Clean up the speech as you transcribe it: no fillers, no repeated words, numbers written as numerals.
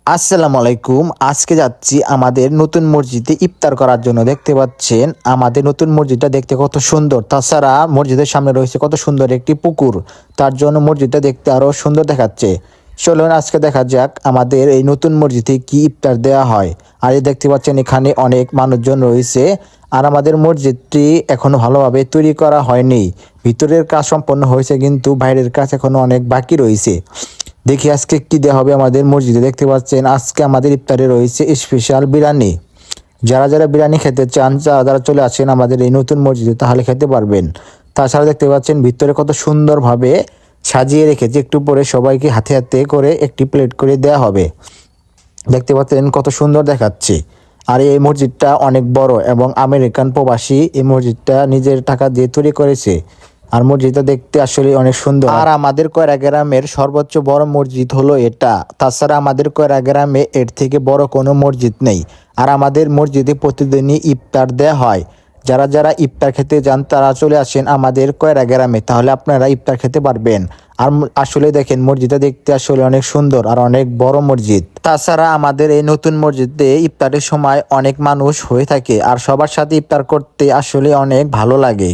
আসসালামু আলাইকুম। আজকে যাচ্ছি আমাদের নতুন মসজিদে ইফতার করার জন্য। দেখতে পাচ্ছেন আমাদের নতুন মসজিদটা দেখতে কত সুন্দর। তাছাড়া মসজিদের সামনে রয়েছে কত সুন্দর একটি পুকুর। তার জন্য মসজিদটা দেখতে আরো সুন্দর দেখাচ্ছে। চলুন আজকে দেখা যাক আমাদের এই নতুন মসজিদে কি ইফতার দেওয়া হয়। আর এই দেখতে পাচ্ছেন এখানে অনেক মানুষজন রয়েছে। আর আমাদের মসজিদটি এখনো ভালোভাবে তৈরি করা হয়নি। ভিতরের কাজ সম্পন্ন হয়েছে কিন্তু বাইরের কাজ এখনো অনেক বাকি রয়েছে। দেখি আজকে কি দেওয়া হবে আমাদের মসজিদে। দেখতে পাচ্ছেন আজকে আমাদের ইফতারে রয়েছে স্পেশাল বিরিয়ানি। যারা যারা বিরিয়ানি খেতে চান যারা চলে আসেন আমাদের এই নতুন মসজিদে তাহলে খেতে পারবেন। তাছাড়া দেখতে পাচ্ছেন ভিতরে কত সুন্দরভাবে সাজিয়ে রেখেছে, একটু পরে সবাইকে হাতে হাতে করে একটি প্লেট করে দেওয়া হবে। দেখতে পাচ্ছেন কত সুন্দর দেখাচ্ছে। আর এই মসজিদটা অনেক বড় এবং আমেরিকান প্রবাসী এই মসজিদটা নিজের টাকা দিয়ে তৈরি করেছে। আর মসজিদটা দেখতে আসলে অনেক সুন্দর। আর আমাদের কয়রা গ্রামের সর্বোচ্চ বড় মসজিদ হলো এটা। তাছাড়া আমাদের কয়রা গ্রামে এর থেকে বড় কোনো মসজিদ নেই। আর আমাদের মসজিদে প্রতিদিনই ইফতার দেওয়া হয়। যারা যারা ইফতার খেতে যান তারা চলে আসেন আমাদের কয়রা গ্রামে, তাহলে আপনারা ইফতার খেতে পারবেন। আর আসলে দেখেন মসজিদটা দেখতে আসলে অনেক সুন্দর আর অনেক বড় মসজিদ। তাছাড়া আমাদের এই নতুন মসজিদে ইফতারের সময় অনেক মানুষ হয়ে থাকে আর সবার সাথে ইফতার করতে আসলে অনেক ভালো লাগে।